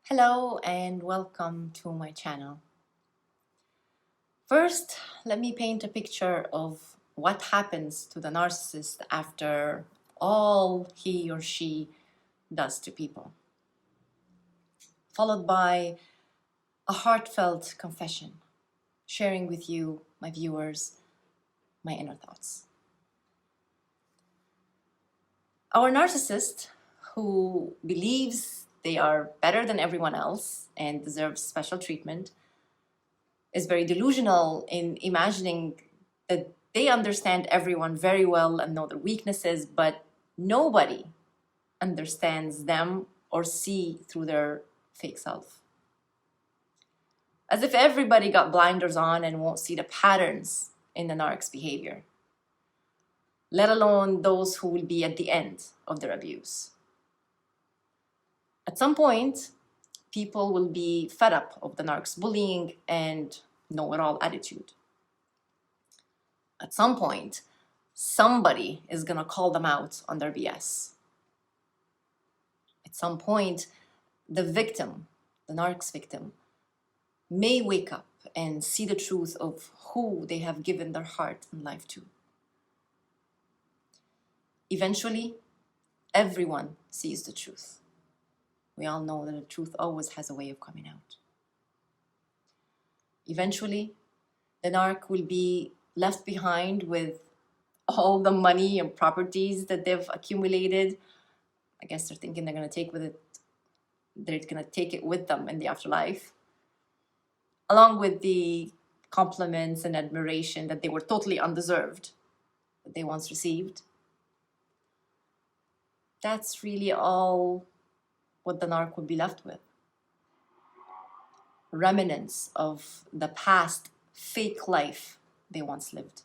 Hello and welcome to my channel. First, let me paint a picture of what happens to the narcissist after all he or she does to people, followed by a heartfelt confession, sharing with you, my viewers, my inner thoughts. Our narcissist, who believes they are better than everyone else and deserves special treatment, is very delusional in imagining that they understand everyone very well and know their weaknesses, but nobody understands them or see through their fake self. As if everybody got blinders on and won't see the patterns in the narc's behavior, let alone those who will be at the end of their abuse. At some point, people will be fed up of the narc's bullying and know-it-all attitude. At some point, somebody is going to call them out on their BS. At some point, the victim, the narc's victim, may wake up and see the truth of who they have given their heart and life to. Eventually, everyone sees the truth. We all know that the truth always has a way of coming out. Eventually, the narc will be left behind with all the money and properties that they've accumulated. I guess they're thinking they're going to take it with them in the afterlife, along with the compliments and admiration that they were totally undeserved, that they once received. That's really all what the narc would be left with. Remnants of the past fake life they once lived.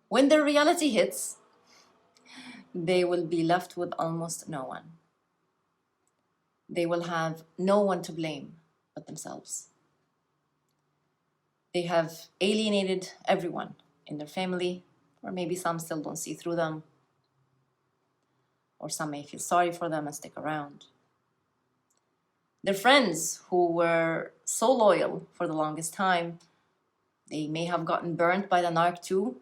When their reality hits, they will be left with almost no one. They will have no one to blame but themselves. They have alienated everyone in their family, or maybe some still don't see through them, or some may feel sorry for them and stick around. Their friends who were so loyal for the longest time, they may have gotten burnt by the narc too,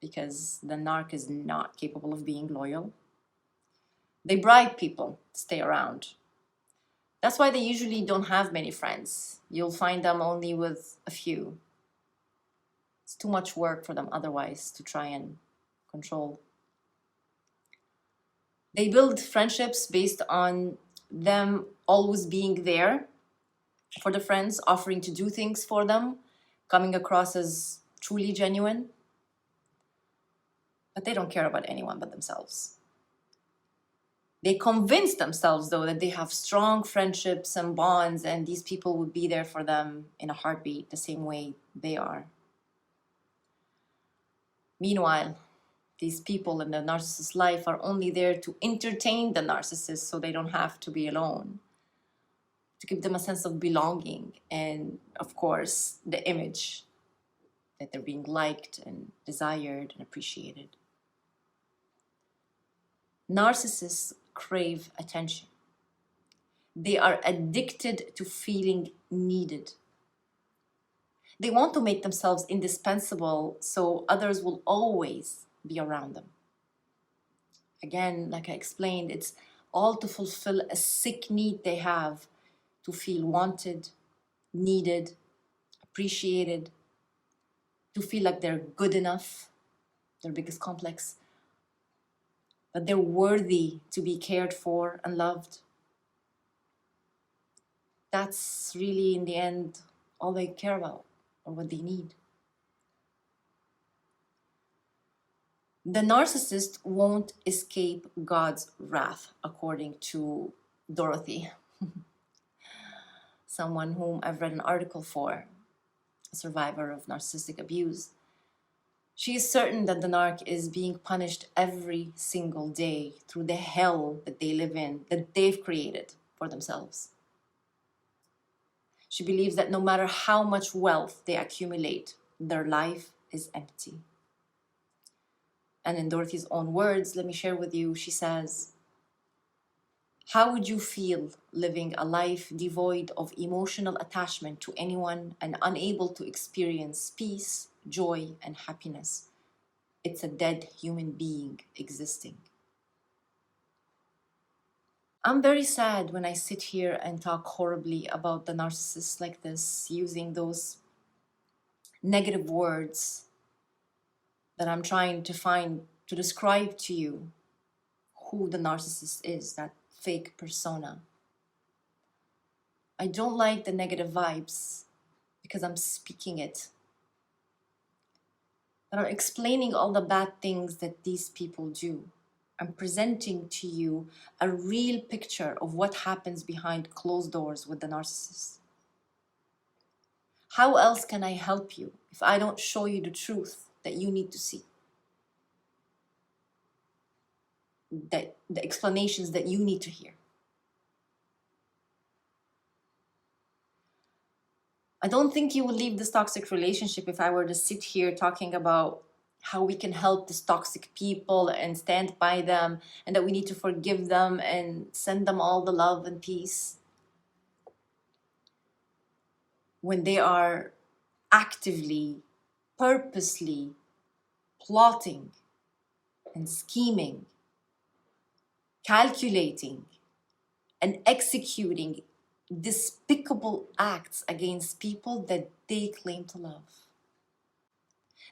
because the narc is not capable of being loyal. They bribe people to stay around. That's why they usually don't have many friends. You'll find them only with a few. It's too much work for them otherwise to try and control. They build friendships based on them always being there for the friends, offering to do things for them, coming across as truly genuine. But they don't care about anyone but themselves. They convince themselves, though, that they have strong friendships and bonds, and these people would be there for them in a heartbeat, the same way they are. Meanwhile, these people in the narcissist's life are only there to entertain the narcissist so they don't have to be alone, to give them a sense of belonging and, of course, the image that they're being liked and desired and appreciated. Narcissists crave attention. They are addicted to feeling needed. They want to make themselves indispensable so others will always be around them. Again, like I explained, it's all to fulfill a sick need they have to feel wanted, needed, appreciated, to feel like they're good enough, their biggest complex, that they're worthy to be cared for and loved. That's really, in the end, all they care about or what they need. The narcissist won't escape God's wrath, according to Dorothy, someone whom I've read an article for, a survivor of narcissistic abuse. She is certain that the narc is being punished every single day through the hell that they live in, that they've created for themselves. She believes that no matter how much wealth they accumulate, their life is empty. And in Dorothy's own words, let me share with you, she says, How would you feel living a life devoid of emotional attachment to anyone and unable to experience peace, joy, and happiness? It's a dead human being existing. I'm very sad when I sit here and talk horribly about the narcissist like this, using those negative words that I'm trying to find to describe to you who the narcissist is, that fake persona. I don't like the negative vibes because I'm speaking it. But I'm explaining all the bad things that these people do. I'm presenting to you a real picture of what happens behind closed doors with the narcissist. How else can I help you if I don't show you the truth that you need to see? The explanations that you need to hear. I don't think you would leave this toxic relationship if I were to sit here talking about how we can help these toxic people and stand by them, and that we need to forgive them and send them all the love and peace, when they are actively, purposely plotting and scheming, calculating and executing despicable acts against people that they claim to love.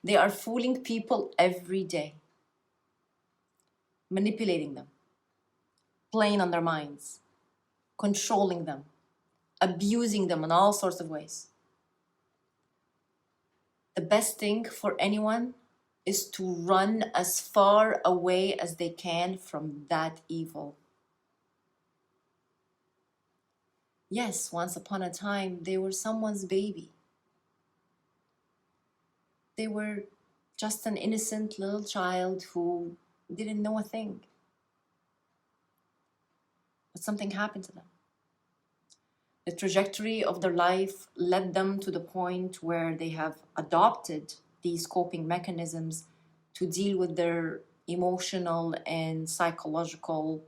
They are fooling people every day, manipulating them, playing on their minds, controlling them, abusing them in all sorts of ways. The best thing for anyone is to run as far away as they can from that evil. Yes, once upon a time, they were someone's baby. They were just an innocent little child who didn't know a thing. But something happened to them. The trajectory of their life led them to the point where they have adopted these coping mechanisms to deal with their emotional and psychological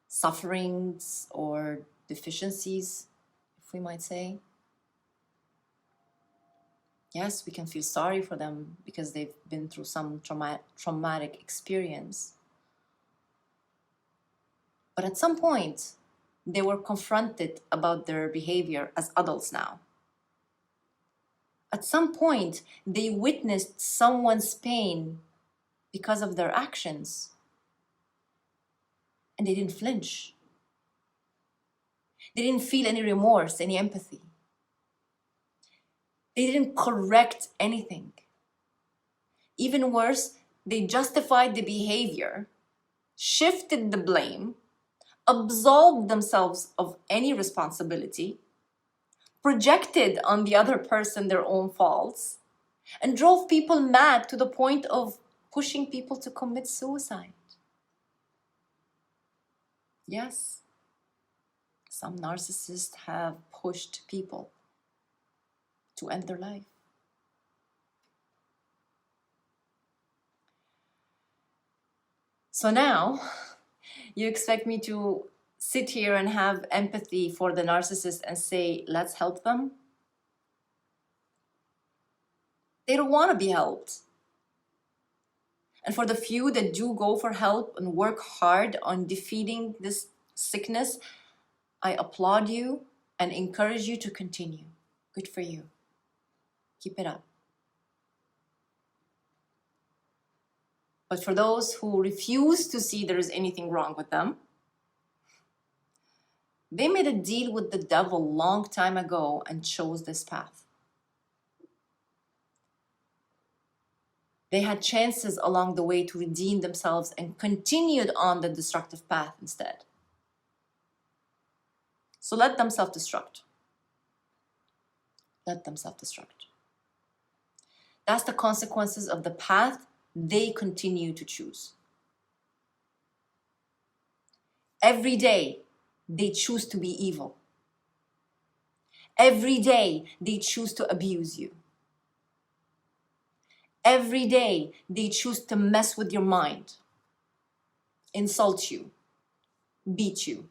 sufferings or deficiencies, if we might say. Yes, we can feel sorry for them because they've been through some traumatic experience. But at some point, they were confronted about their behavior as adults now. At some point, they witnessed someone's pain because of their actions, and they didn't flinch. They didn't feel any remorse, any empathy. They didn't correct anything. Even worse, they justified the behavior, shifted the blame, absolved themselves of any responsibility, projected on the other person their own faults, and drove people mad to the point of pushing people to commit suicide. Yes, some narcissists have pushed people to end their life. So now, you expect me to sit here and have empathy for the narcissist and say, let's help them? They don't want to be helped. And for the few that do go for help and work hard on defeating this sickness, I applaud you and encourage you to continue. Good for you. Keep it up. But for those who refuse to see there is anything wrong with them, they made a deal with the devil long time ago and chose this path. They had chances along the way to redeem themselves and continued on the destructive path instead. So let them self-destruct. Let them self-destruct. That's the consequences of the path they continue to choose. Every day, they choose to be evil. Every day, they choose to abuse you. Every day, they choose to mess with your mind, insult you, beat you,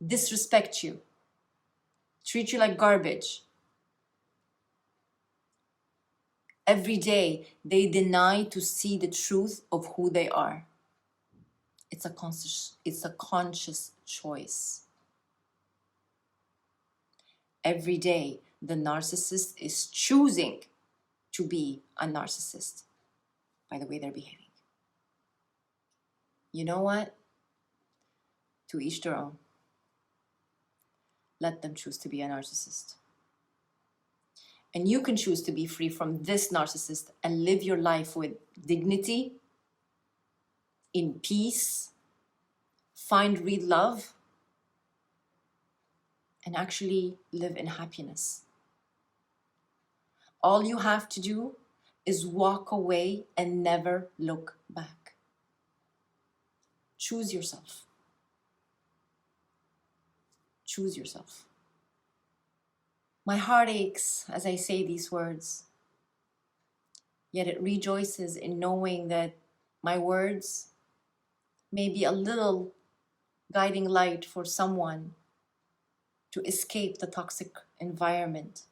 disrespect you, treat you like garbage. Every day, they deny to see the truth of who they are. It's a conscious choice. Every day, the narcissist is choosing to be a narcissist by the way they're behaving. You know what? To each their own. Let them choose to be a narcissist. And you can choose to be free from this narcissist and live your life with dignity, in peace, find real love, and actually live in happiness. All you have to do is walk away and never look back. Choose yourself. Choose yourself. My heart aches as I say these words, yet it rejoices in knowing that my words may be a little guiding light for someone to escape the toxic environment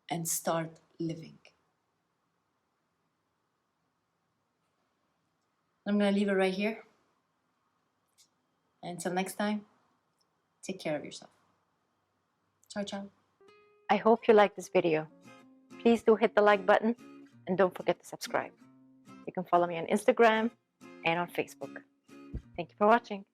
and start living. I'm going to leave it right here. Until next time, take care of yourself. Ciao, ciao. I hope you liked this video. Please do hit the like button and don't forget to subscribe. You can follow me on Instagram and on Facebook. Thank you for watching.